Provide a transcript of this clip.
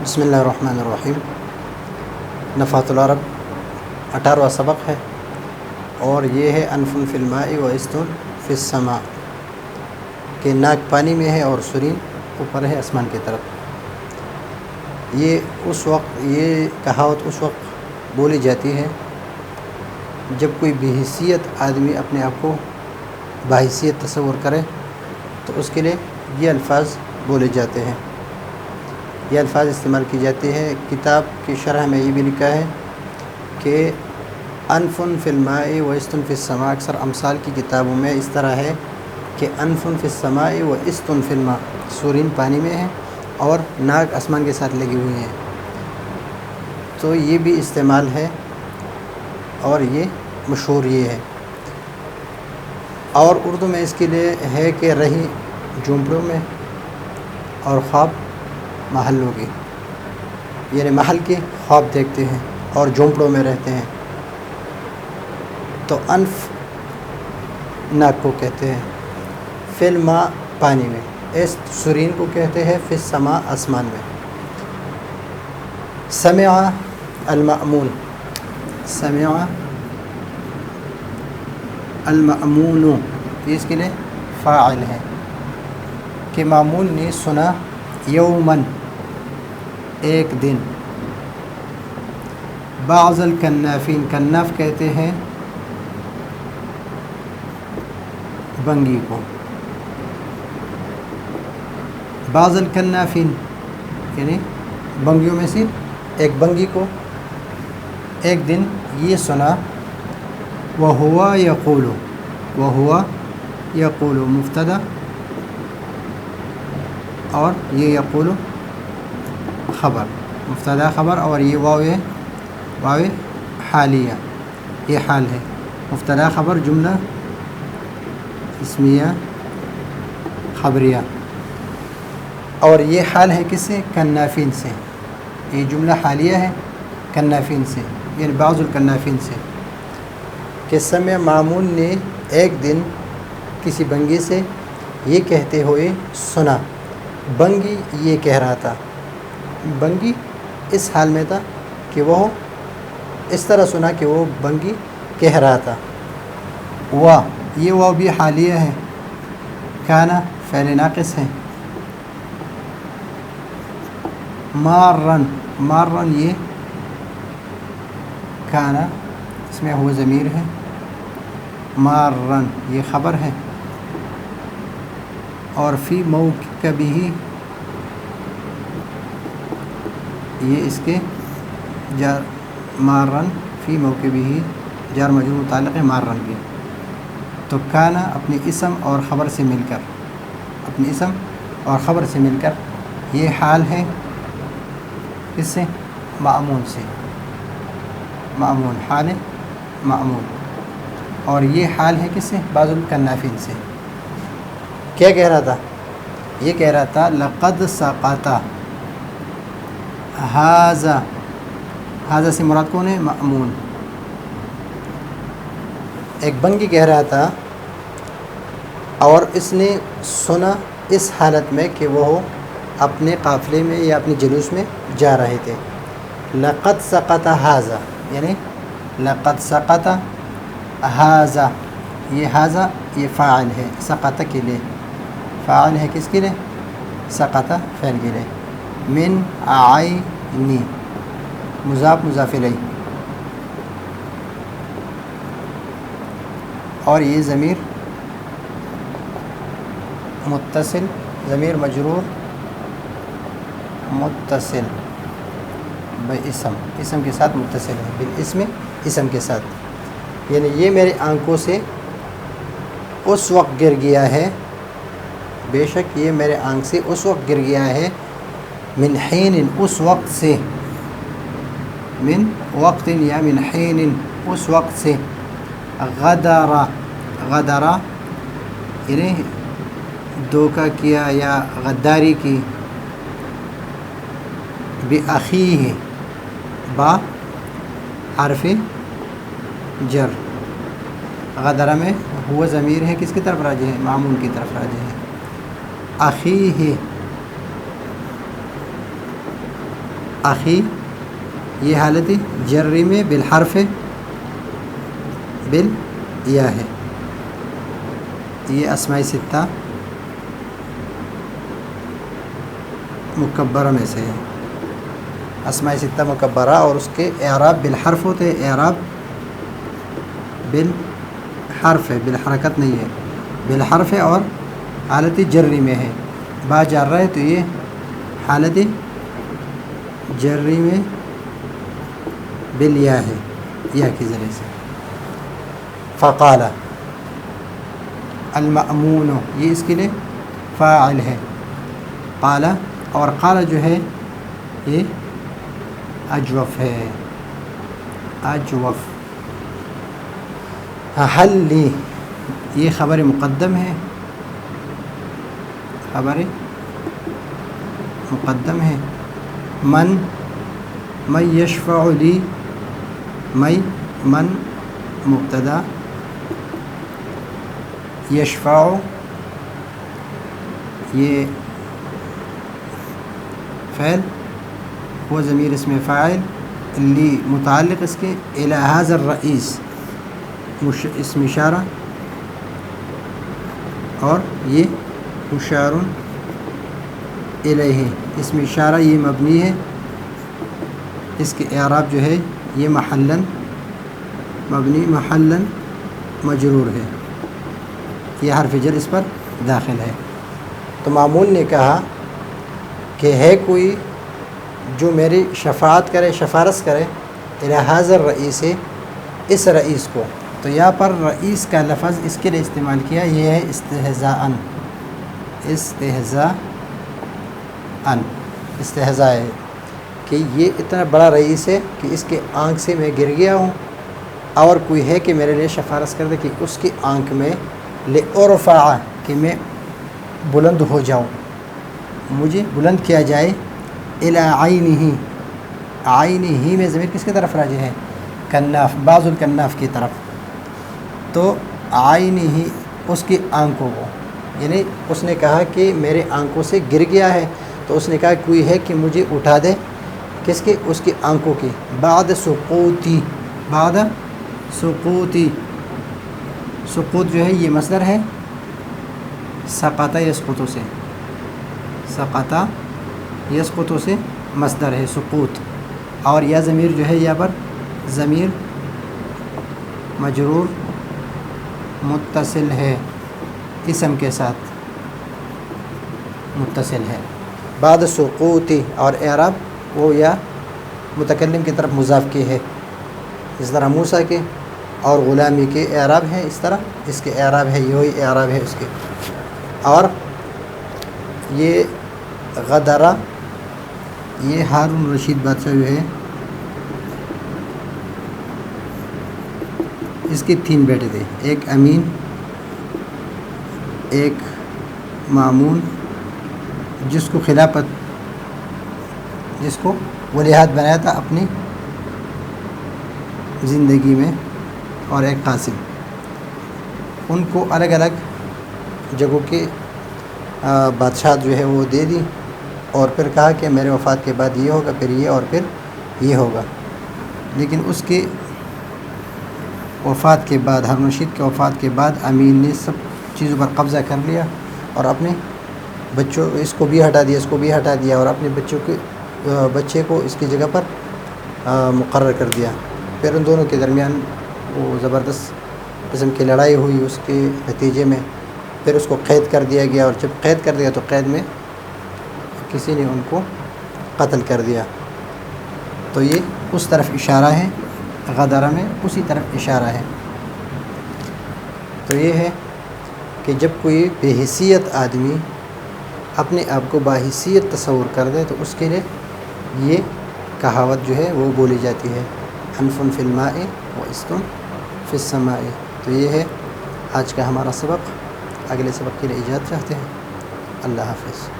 بسم اللہ الرحمن الرحیم۔ نفحات العرب 18واں سبق ہے، اور یہ ہے انف فی الماء و استن فی السماء، کہ ناک پانی میں ہے اور سرین اوپر ہے آسمان کی طرف۔ یہ کہاوت اس وقت بولی جاتی ہے جب کوئی بحیثیت آدمی اپنے آپ کو باحیثیت تصور کرے، تو اس کے لیے یہ الفاظ بولے جاتے ہیں، یہ الفاظ استعمال کی جاتی ہے۔ کتاب کی شرح میں یہ بھی لکھا ہے کہ انف فی الماء و استن فی السماء، اکثر امثال کی کتابوں میں اس طرح ہے کہ انف فی السماء و استن فی الماء، سرین پانی میں ہے اور ناک آسمان کے ساتھ لگی ہوئی ہیں، تو یہ بھی استعمال ہے اور یہ مشہور یہ ہے۔ اور اردو میں اس کے لیے ہے کہ رہی جھونپڑوں میں اور خواب محلوں کی، یعنی محل کے خواب دیکھتے ہیں اور جھونپڑوں میں رہتے ہیں، تو انف ناک کو کہتے ہیں، فی الماء پانی میں، اس سرین کو کہتے ہیں فی السماء آسمان میں۔ سمع المأمون، سمع المأمون، یہ اس کے لیے فاعل ہے کہ مامون نے سنا، یومن ایک دن۔ بعض الکنافین، کناف کہتے ہیں بنگی کو، بعض الکنافین یعنی بنگیوں میں سے ایک بنگی کو ایک دن یہ سنا، وہوا یقول، وہوا یقول مبتدا، اور یہ یقول خبر، مبتدا خبر، اور یہ واو حالیہ، یہ حال ہے، مبتدا خبر جملہ اسمیہ خبریہ، اور یہ حال ہے کس سے؟ کنافین سے، یہ جملہ حالیہ ہے کنافین سے، یعنی بعض الکنافین سے، کہ سمع مامون نے ایک دن کسی بنگی سے یہ کہتے ہوئے سنا، بنگی یہ کہہ رہا تھا، بنگی اس حال میں تھا کہ وہ اس طرح سنا کہ وہ بنگی کہہ رہا تھا۔ یہ واو بھی حالیہ ہے، کانا فعل ناقص ہے، مارن، مارن یہ کانا اس میں ہوا ضمیر ہے، مارن یہ خبر ہے، اور فی موکبہ یہ اس کے جار، مارن فی موکبہ جار مجرور متعلق ہے مارن کے، تو کانا اپنے اسم اور خبر سے مل کر، اپنے اسم اور خبر سے مل کر یہ حال ہے کس سے؟ مأمون سے، مأمون حال ہے مأمون، اور یہ حال ہے کس سے؟ بعض الکنافین سے۔ کیا کہہ رہا تھا؟ یہ کہہ رہا تھا لقد سقط ھذا، ھذا سے مراد کون ہے؟ مأمون، ایک بنگی کہہ رہا تھا اور اس نے سنا اس حالت میں کہ وہ اپنے قافلے میں یا اپنے جلوس میں جا رہے تھے۔ لقد سقط ھذا یعنی لقد سقط ھذا، یہ ھذا یہ فاعل ہے سقط کے لیے، فاعل ہے کس کے لیے؟ سقط فعل کے لیے، من عینی مضاف مضاف الیہ، اور یہ ضمیر متصل، ضمیر مجرور متصل باسم، اسم کے ساتھ متصل ہے، بالاسم اسم کے ساتھ، یعنی یہ میرے آنکھوں سے اس وقت گر گیا ہے، بے شک یہ میرے آنکھ سے اس وقت گر گیا ہے، من حین اس وقت سے، من وقت یا من حین اس وقت سے، غدرا، غدرا یعنی دھوکہ کیا یا غداری کی، بأخیہ با حرف جر، غدرہ میں ہوا ضمیر ہے کس کی طرف راجع ہے؟ معمول کی طرف راجع ہے، اخیہ अखी ये हालत जर्री में बिलहरफ बिल या है। ये अस्माई सित्ता मुकब्बरा में से है। अस्माई सित्ता मुकब्बरा और उसके एराब बिलहरफ होते हैं। एराब बिल हर्फ है, बिल हरकत नहीं है, बिल हर्फ है और हालत जर्री में है। बा जा रहा है तो ये हालत जर्री में बिल या है, या के ज़रिए से। फ़क़ाला अल-मअमून ये इसके लिए फ़ाइल है। क़ाला और क़ाला जो है ये अजवफ़ है, अजवफ़। हल ली ये ख़बर मुक़द्दम है, ख़बर मुक़द्दम है। मन यशफ़अु ली मन मुब्तदा, यशफ़अु ये फ़ैल वो ज़मीर इसमें फ़ाइल, ली मुताल्लिक़ इसके इला हाज़ा रईस इसम इशारा और ये मुशारुन इलैहि इसम इशारा ये मबनी है। इसके एराब जो है ये महल्लन मबनी महल्लन मजरूर है, ये हर्फ जर इस पर दाखिल है। तो मामूल ने कहा कि है कोई जो मेरी शफाअत करे, सिफारिश करे इला हाज़र रईस इस रईस को। तो यहाँ पर रईस का लफ्ज़ इसके लिए इस्तेमाल किया, ये है इस्तेहज़ाअन, इस्तेहज़ाअन, इस्तेहज़ा है कि ये इतना बड़ा रईस है कि इसके आँख से मैं गिर गया हूँ, और कोई है कि मेरे लिए सिफारिश कर दे कि उसकी आँख में ले उरफ़ा कि मैं बुलंद हो जाऊँ, मुझे बुलंद किया जाए। इला आइनिही, आइनिही में ज़मीर किसकी तरफ राजी है? कन्नाफ, बाज़ुल कन्नाफ की तरफ। तो आइनिही उसकी आंखों को, यानी उसने कहा कि मेरे आंखों से गिर गया है, तो उसने कहा कोई है कि मुझे उठा दे, किसके? उसकी आंखों की। बाद सुकूती, बाद सुकूती, सुकूत जो है ये मसदर है सक़ता यसक़ुतु से, सक़ता यसक़ुतु से मसदर है सुकूत। और यह ज़मीर जो है यहाँ पर ज़मीर मजरूर मुत्तसिल है, इसम के साथ मुत्तसिल है। बाद सुकूती और एराब वो या मुतकल्लिम की तरफ मुज़ाफ़ की है, इस तरह मूसा के और ग़ुलामी के एराब हैं, इस तरह इसके एराब है, यही एराब है उसके। और ये गदरा ये हारून रशीद बादशाह जो है इसके 3 बेटे थे, एक अमीन, एक मामून जिसको खिलाफत, जिसको वलीहात बनाया था अपनी ज़िंदगी में, और एक कासिम। उनको अलग अलग जगहों के बादशाह जो है वो दे दी, और फिर कहा कि मेरे वफ़ात के बाद ये होगा, फिर ये, और फिर ये होगा। लेकिन उसके वफ़ात के बाद, हारून रशीद के वफ़ात के बाद अमीन ने सब चीज़ों पर कब्ज़ा कर लिया और अपने बच्चों, इसको भी हटा दिया, इसको भी हटा दिया, और अपने बच्चे को इसकी जगह पर मुकर्रर कर दिया। फिर उन दोनों के दरमियान वो ज़बरदस्त किस्म की लड़ाई हुई, उसके नतीजे में फिर उसको क़ैद कर दिया गया, और जब क़ैद कर दिया तो क़ैद में किसी ने उनको कत्ल कर दिया। तो ये उस तरफ इशारा है, गदरा में उसी तरफ इशारा है। तो ये है कि जब कोई बेहैसियत आदमी अपने आप को बाहिसियत तस्वुर कर दे तो उसके लिए ये कहावत जो है वो बोली जाती है, अनफुन फिल माए व इस्तुन फिस समाए। तो ये है आज का हमारा सबक। अगले सबक के लिए इजाज़त चाहते हैं। अल्लाह हाफ़िज़।